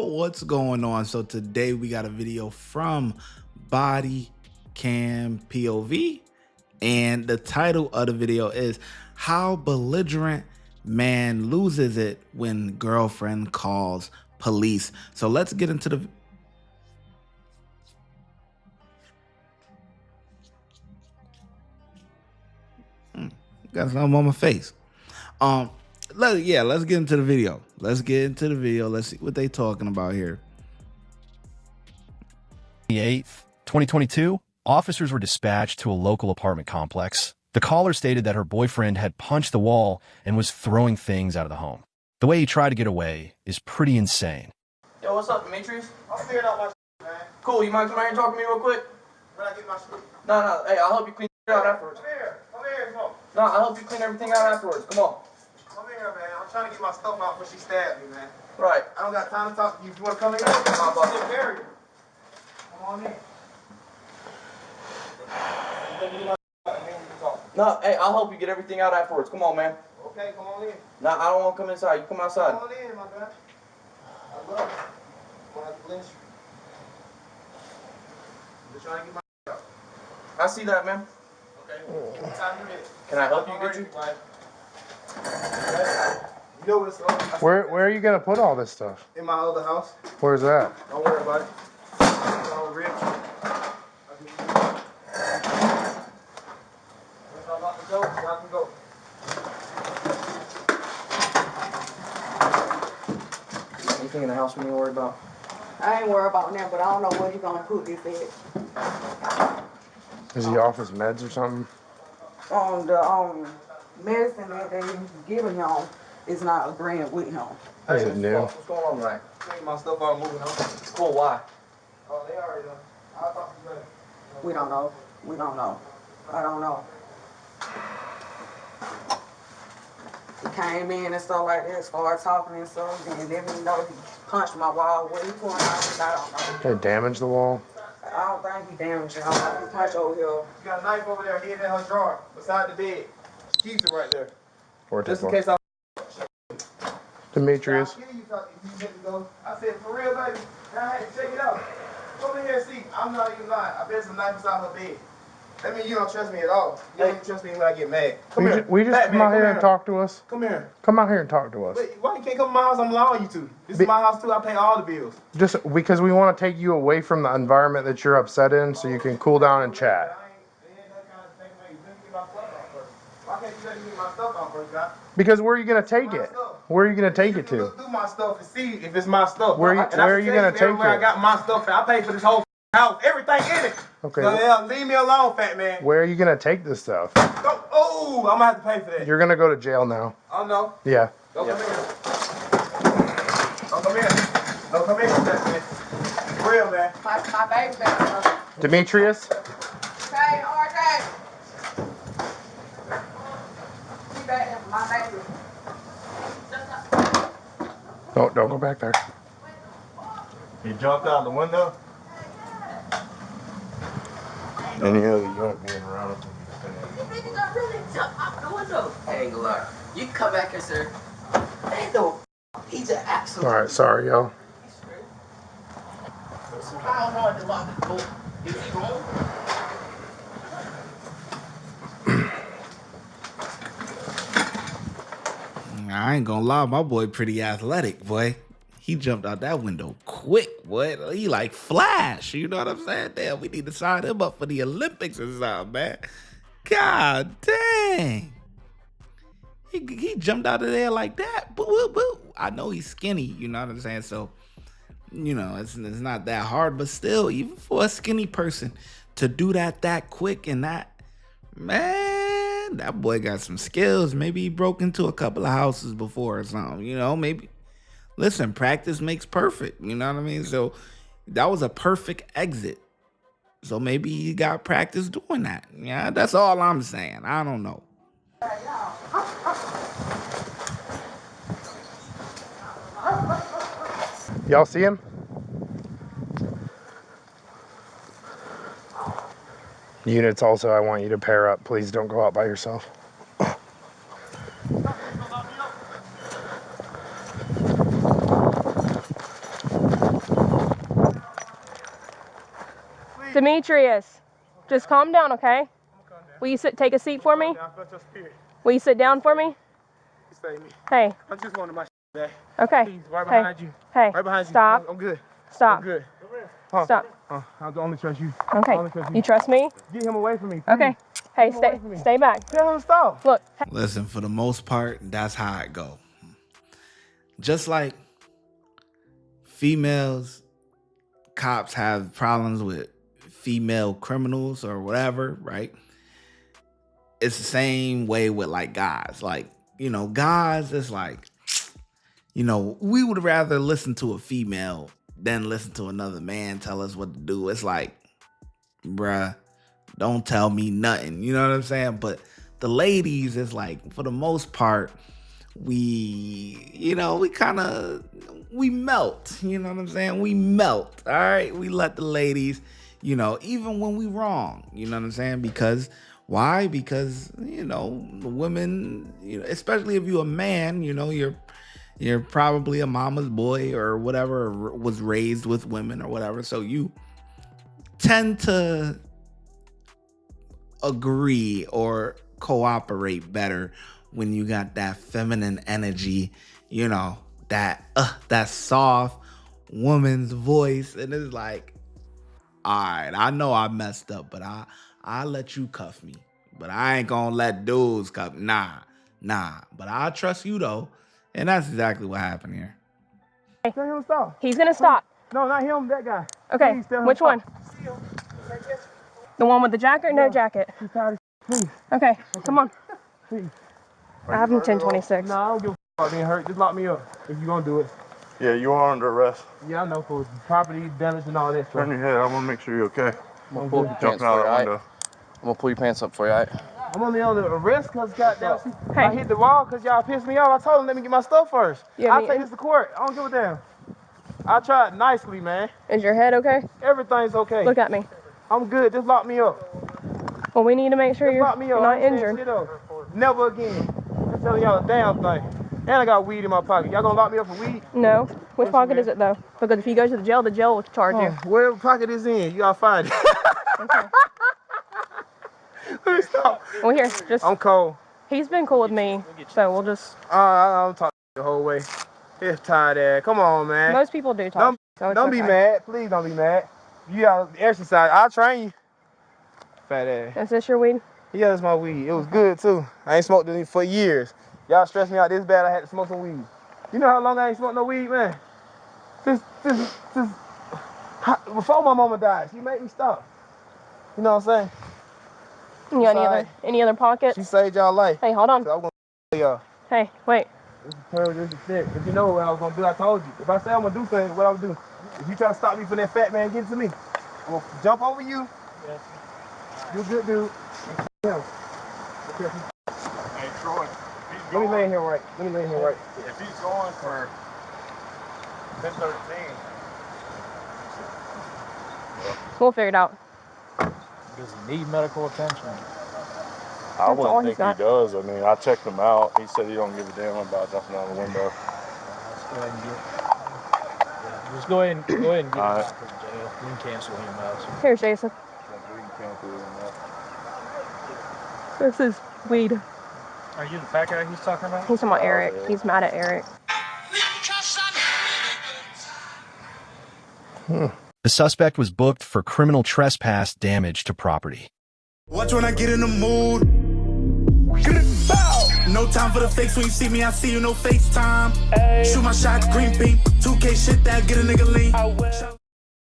What's going on? So today we got a video from Body Cam POV, and the title of the video is How Belligerent Man Loses It When Girlfriend Calls Police. So let's get into the got something on my face. Let's get into the video. Let's see what they talking about here. 8th, 2022, officers were dispatched to a local apartment complex. The caller stated that her boyfriend had punched the wall and was throwing things out of the home. The way he tried to get away is pretty insane. Yo, what's up, Demetrius? I'm clearing out my shit, man. Cool, you mind coming here and talk to me real quick? When I get my shit. No, hey, I'll help you clean it out afterwards. Come here, come on. No, I'll help you clean everything out afterwards. Come on. Come here, man. I'm trying to get my stuff out before she stabbed me, man. Right. I don't got time to talk to you. If you want to come in here, I'm about to bury you. Come on in. No, hey, I'll help you get everything out afterwards. Come on, man. Okay, come on in. No, I don't want to come inside. You come outside. Come on in, my man. I love you. When I lynch you. I'm just trying to get my out. I see that, man. Okay. What time you get? Can I help you get you? You know what's up? Where are you gonna put all this stuff? In my other house. Where's that? Don't worry about it. It's all rich. If I'm about to go, I can go. Anything in the house we need to worry about? I ain't worried about that, but I don't know where you gonna put this at. Is he off his meds or something? The medicine that they giving him is not agreeing with him. Is it new? What's going on, man? Taking my stuff out and moving on. Cool, why? Oh, they already done. I'll talk to you later. We don't know. I don't know. He came in and stuff like that, started talking and stuff, and then you know he punched my wall. What he going on? I don't know. They damaged the wall? I don't think he damaged it. I don't think he punched over here. You got a knife over there hidden in her drawer beside the bed. She keeps it right there. Just in Just case I. Demetrius. I said, for real, baby. Now, hey, check it out. Come in here and see. I'm not even lying. I bet some knife inside her bed. That means you don't trust me at all. You don't trust me when I get mad. Come here. We just come out here and talk to us. Come here. Come out here and talk to us. Wait, why you can't come to my house? I'm allowing you to. This is my house too. I pay all the bills. Just because we want to take you away from the environment that you're upset in so you can cool down and chat. Why can't you let me get my stuff out first, guy? Because where are you going to take it? Where are you going to take it to? Look through my stuff and see if it's my stuff. Where are you going to take it? I got my stuff. I paid for this whole house. Everything in it. Okay. So, yeah, leave me alone, fat man. Where are you going to take this stuff? Oh, I'm going to have to pay for that. You're going to go to jail now. Oh, no. Yeah. Don't come here. Don't come here. Don't come here, fat man. For real, man. My baby back. Demetrius? Hey, RJ. She back there for my baby. Don't go back there. He jumped out the window? And you know you don't being around him. You niggas don't really jump out the window. I ain't gonna lie. You can come back here, sir. Ain't no. He's an absolute. Alright, sorry, yo. I don't know what to lock the door. Is he wrong? I ain't gonna lie, my boy pretty athletic, boy. He jumped out that window quick, boy. He like Flash, you know what I'm saying? Damn, we need to sign him up for the Olympics or something, man. God dang. He jumped out of there like that. Boo, boo, boo. I know he's skinny, you know what I'm saying? So, you know, it's not that hard, but still, even for a skinny person to do that quick and that, man, that boy got some skills. Maybe he broke into a couple of houses before or something, you know, maybe. Listen, practice makes perfect, you know what I mean? So that was a perfect exit. So maybe he got practice doing that. Yeah, that's all I'm saying. I don't know. Y'all see him? Units also, I want you to pair up. Please don't go out by yourself. Demetrius, just calm down, okay? Will you take a seat for me? Will you sit down for me? Hey. I just wanted my back. Okay. Please, right behind you. Hey. Right behind you. Stop. I'm good. Stop. I'm good. Stop. I only trust you. Okay. I only trust you. You trust me? Get him away from me. Please. Okay. Hey, stay back. Tell him to stop. Look. Listen, for the most part, that's how it go. Just like females, cops have problems with female criminals or whatever, right? It's the same way with like guys. Like, you know, guys, it's like, you know, we would rather listen to a female than listen to another man tell us what to do. It's like, bruh, don't tell me nothing. You know what I'm saying? But the ladies, it's like, for the most part, we melt. You know what I'm saying? We melt. All right. We let the ladies, you know, even when we wrong, you know what I'm saying? Because why? Because, you know, the women, you know, especially if you're a man, you know, you're probably a mama's boy or whatever, or was raised with women or whatever. So you tend to agree or cooperate better when you got that feminine energy, you know, that soft woman's voice. And it's like, all right, I know I messed up, but I let you cuff me. But I ain't gonna let dudes cuff. Nah. But I trust you though. And that's exactly what happened here. Tell him to stop. He's gonna stop. No, not him, that guy. Okay, Please tell him which to one? stop. The one with the jacket or no jacket? He's tired of please. Okay, come on. Please. I have him 1026. No, I don't give a about being hurt. Just lock me up if you're gonna do it. Yeah, you are under arrest. Yeah, I know, for property damage and all that Turn stuff. your head. I'm gonna make sure you're okay. I'm gonna pull your pants Jumping out for you, that window. I'm gonna pull your pants up for you, alright? I'm only on the arrest because goddamn, Hey. I hit the wall because y'all pissed me off. I told him let me get my stuff first. Yeah, I'll take this to court. I don't give a damn. I tried nicely, man. Is your head okay? Everything's okay. Look at me. I'm good. Just lock me up. Well, we need to make sure Just you're lock me up. not I ain't saying injured. shit else. Never again. I'm telling y'all a damn thing. And I got weed in my pocket. Y'all gonna lock me up for weed? No. Which Yes, pocket ma'am. is it though? Because if you go to the jail will charge you. Whatever pocket is in, you gotta find it. Okay. Let me stop. Well, here, just. I'm cold. He's been cool with me, so we'll just. I'm talking the whole way. It's tired ass. Come on, man. Most people do talk. So it's Don't be okay. mad. Please don't be mad. You gotta exercise. I'll train you. Fat ass. Is this your weed? Yeah, that's my weed. It was good too. I ain't smoked it for years. Y'all stressed me out this bad I had to smoke some weed. You know how long I ain't smoked no weed, man? Since before my mama died. She made me stop. You know what I'm saying? You got any other pockets? She saved y'all life. Hey, hold on. So I'm gonna tell y'all. Hey, wait. This is pearl, this is thick. If you know what I was gonna do, I told you. If I say I'm gonna do something, what I'm gonna do. If you try to stop me from that fat man, give it to me. I'm gonna jump over you. Yes. You a good dude. Yeah. Hey, Troy. Let me lay in here right. Let me lay in here right. If he's going for 1013, We'll figure it out. Does he need medical attention? I all wouldn't he's think he does. I mean, I checked him out. He said he don't give a damn about jumping out the window. Just go ahead and get him All right. out of jail. We can cancel him out. Here's Jason. This is weed. Are you the fat guy he's talking about? He's talking about Eric. He's mad at Eric. The suspect was booked for criminal trespass damage to property. Watch when I get in the mood. No time for the fakes. When you see me, I see you, no FaceTime. Shoot my shot, green beam. 2K shit that get a nigga lean.